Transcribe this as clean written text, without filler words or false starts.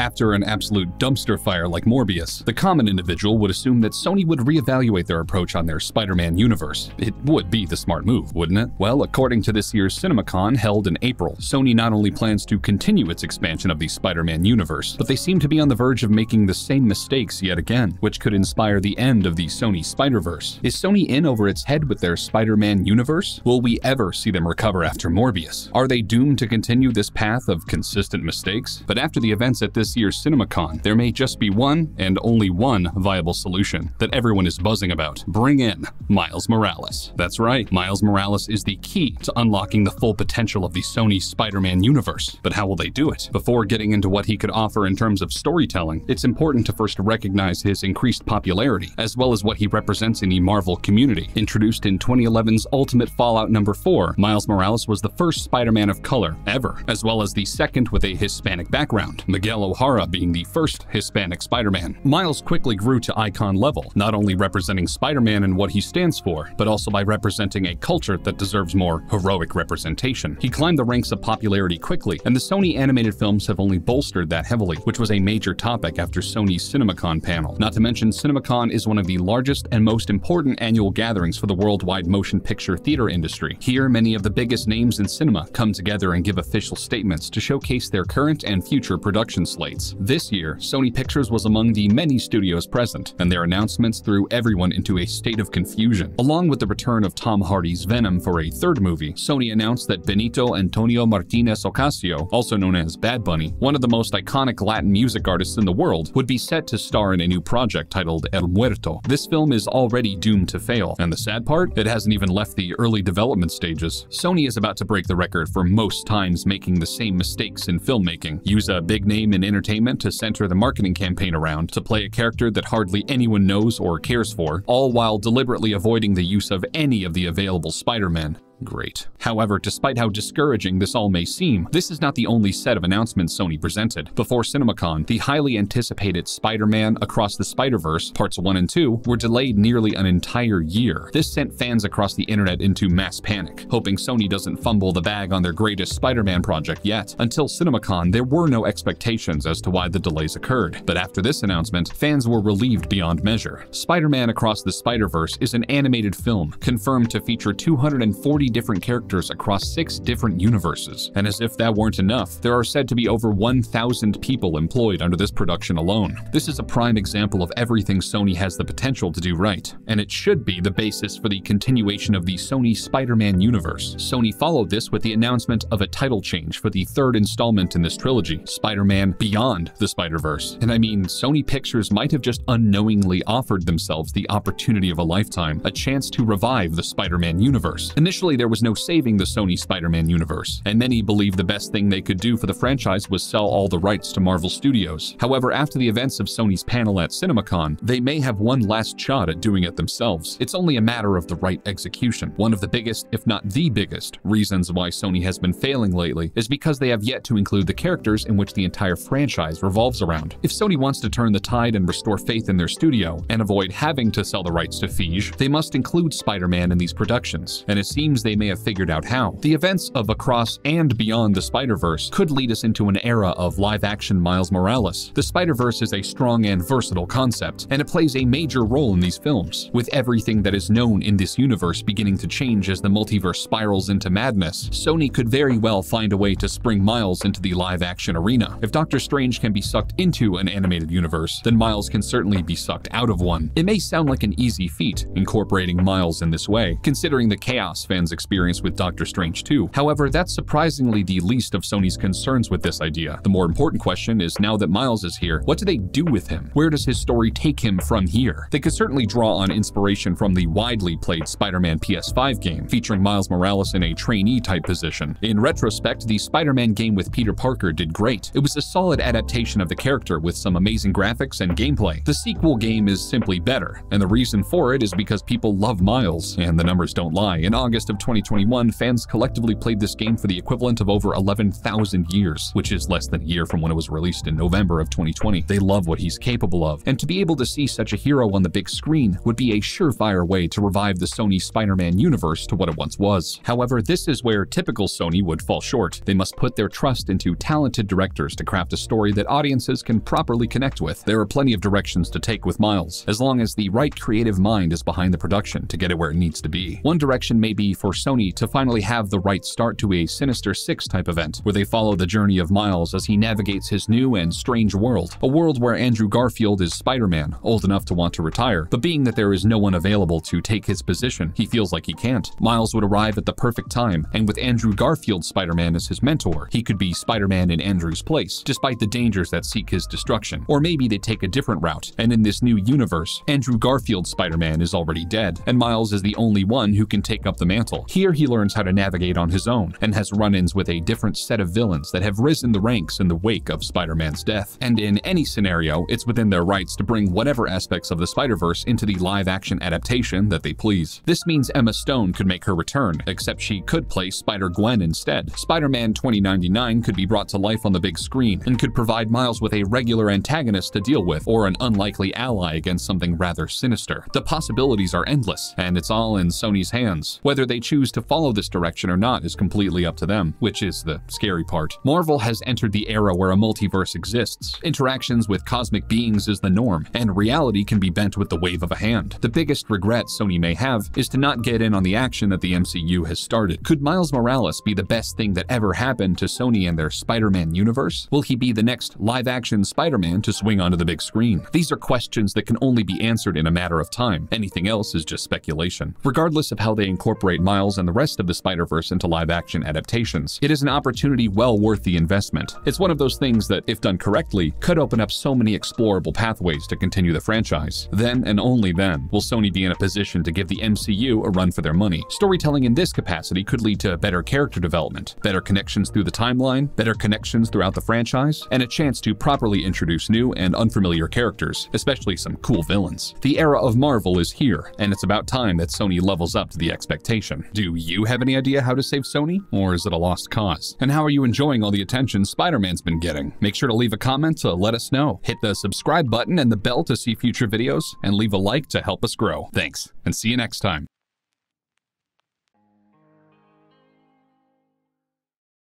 after an absolute dumpster fire like Morbius, the common individual would assume that Sony would reevaluate their approach on their Spider-Man universe. It would be the smart move, wouldn't it? Well, according to this year's CinemaCon held in April, Sony not only plans to continue its expansion of the Spider-Man universe, but they seem to be on the verge of making the same mistakes yet again, which could inspire the end of the Sony Spider-Verse. Is Sony in over its head with their Spider-Man universe? Will we ever see them recover after Morbius? Are they doomed to continue this path of consistent mistakes? But after the events at this year's CinemaCon, there may just be one and only one viable solution that everyone is buzzing about. Bring in Miles Morales. That's right, Miles Morales is the key to unlocking the full potential of the Sony Spider-Man universe. But how will they do it? Before getting into what he could offer in terms of storytelling, it's important to first recognize his increased popularity, as well as what he represents in the Marvel community. Introduced in 2011's Ultimate Fallout No. 4, Miles Morales was the first Spider-Man of color ever, as well as the second with a Hispanic background, Miguel O'Hara being the first Hispanic Spider-Man. Miles quickly grew to icon level, not only representing Spider-Man and what he stands for, but also by representing a culture that deserves more heroic representation. He climbed the ranks of popularity quickly, and the Sony animated films have only bolstered that heavily, which was a major topic after Sony's CinemaCon panel. Not to mention, CinemaCon is one of the largest and most important annual gatherings for the worldwide motion picture theater industry. Here, many of the biggest names in cinema come together and give official statements to showcase their current and future production slates. This year, Sony Pictures was among the many studios present, and their announcements threw everyone into a state of confusion. Along with the return of Tom Hardy's Venom for a third movie, Sony announced that Benito Antonio Martinez Ocasio, also known as Bad Bunny, one of the most iconic Latin music artists in the world, would be set to star in a new project titled El Muerto. This film is already doomed to fail, and the sad part? It hasn't even left the early development stages. Sony is about to break the record for most times making the same mistakes in filmmaking. Use a big name in entertainment to center the marketing campaign around, to play a character that hardly anyone knows or cares for, all while deliberately avoiding the use of any of the available Spider-Men. Great. However, despite how discouraging this all may seem, this is not the only set of announcements Sony presented. Before CinemaCon, the highly anticipated Spider-Man Across the Spider-Verse Parts 1 and 2 were delayed nearly an entire year. This sent fans across the internet into mass panic, hoping Sony doesn't fumble the bag on their greatest Spider-Man project yet. Until CinemaCon, there were no expectations as to why the delays occurred. But after this announcement, fans were relieved beyond measure. Spider-Man Across the Spider-Verse is an animated film, confirmed to feature 240 different characters across 6 different universes. And as if that weren't enough, there are said to be over 1,000 people employed under this production alone. This is a prime example of everything Sony has the potential to do right, and it should be the basis for the continuation of the Sony Spider-Man universe. Sony followed this with the announcement of a title change for the third installment in this trilogy, Spider-Man Beyond the Spider-Verse. And I mean, Sony Pictures might have just unknowingly offered themselves the opportunity of a lifetime, a chance to revive the Spider-Man universe. Initially, there was no saving the Sony Spider-Man universe, and many believed the best thing they could do for the franchise was sell all the rights to Marvel Studios. However, after the events of Sony's panel at CinemaCon, they may have one last shot at doing it themselves. It's only a matter of the right execution. One of the biggest, if not the biggest, reasons why Sony has been failing lately is because they have yet to include the characters in which the entire franchise revolves around. If Sony wants to turn the tide and restore faith in their studio, and avoid having to sell the rights to Feige, they must include Spider-Man in these productions, and it seems they may have figured out how. The events of Across and Beyond the Spider-Verse could lead us into an era of live-action Miles Morales. The Spider-Verse is a strong and versatile concept, and it plays a major role in these films. With everything that is known in this universe beginning to change as the multiverse spirals into madness, Sony could very well find a way to spring Miles into the live-action arena. If Doctor Strange can be sucked into an animated universe, then Miles can certainly be sucked out of one. It may sound like an easy feat, incorporating Miles in this way, considering the chaos fans experience with Doctor Strange 2. However, that's surprisingly the least of Sony's concerns with this idea. The more important question is, now that Miles is here, what do they do with him? Where does his story take him from here? They could certainly draw on inspiration from the widely played Spider-Man PS5 game, featuring Miles Morales in a trainee-type position. In retrospect, the Spider-Man game with Peter Parker did great. It was a solid adaptation of the character with some amazing graphics and gameplay. The sequel game is simply better, and the reason for it is because people love Miles, and the numbers don't lie. In August of 2021, fans collectively played this game for the equivalent of over 11,000 years, which is less than a year from when it was released in November of 2020. They love what he's capable of, and to be able to see such a hero on the big screen would be a surefire way to revive the Sony Spider-Man universe to what it once was. However, this is where typical Sony would fall short. They must put their trust into talented directors to craft a story that audiences can properly connect with. There are plenty of directions to take with Miles, as long as the right creative mind is behind the production to get it where it needs to be. One direction may be for Sony to finally have the right start to a Sinister Six type event, where they follow the journey of Miles as he navigates his new and strange world. A world where Andrew Garfield is Spider-Man, old enough to want to retire, but being that there is no one available to take his position, he feels like he can't. Miles would arrive at the perfect time, and with Andrew Garfield's Spider-Man as his mentor, he could be Spider-Man in Andrew's place, despite the dangers that seek his destruction. Or maybe they take a different route, and in this new universe, Andrew Garfield's Spider-Man is already dead, and Miles is the only one who can take up the mantle. Here he learns how to navigate on his own, and has run-ins with a different set of villains that have risen the ranks in the wake of Spider-Man's death. And in any scenario, it's within their rights to bring whatever aspects of the Spider-Verse into the live-action adaptation that they please. This means Emma Stone could make her return, except she could play Spider-Gwen instead. Spider-Man 2099 could be brought to life on the big screen, and could provide Miles with a regular antagonist to deal with, or an unlikely ally against something rather sinister. The possibilities are endless, and it's all in Sony's hands. Whether they choose to follow this direction or not is completely up to them, which is the scary part. Marvel has entered the era where a multiverse exists. Interactions with cosmic beings is the norm, and reality can be bent with the wave of a hand. The biggest regret Sony may have is to not get in on the action that the MCU has started. Could Miles Morales be the best thing that ever happened to Sony and their Spider-Man universe? Will he be the next live-action Spider-Man to swing onto the big screen? These are questions that can only be answered in a matter of time. Anything else is just speculation. Regardless of how they incorporate Miles and the rest of the Spider-Verse into live-action adaptations, it is an opportunity well worth the investment. It's one of those things that, if done correctly, could open up so many explorable pathways to continue the franchise. Then, and only then, will Sony be in a position to give the MCU a run for their money. Storytelling in this capacity could lead to better character development, better connections through the timeline, better connections throughout the franchise, and a chance to properly introduce new and unfamiliar characters, especially some cool villains. The era of Marvel is here, and it's about time that Sony levels up to the expectation. Do you have any idea how to save Sony? Or is it a lost cause? And how are you enjoying all the attention Spider-Man's been getting? Make sure to leave a comment to let us know. Hit the subscribe button and the bell to see future videos, and leave a like to help us grow. Thanks, and see you next time.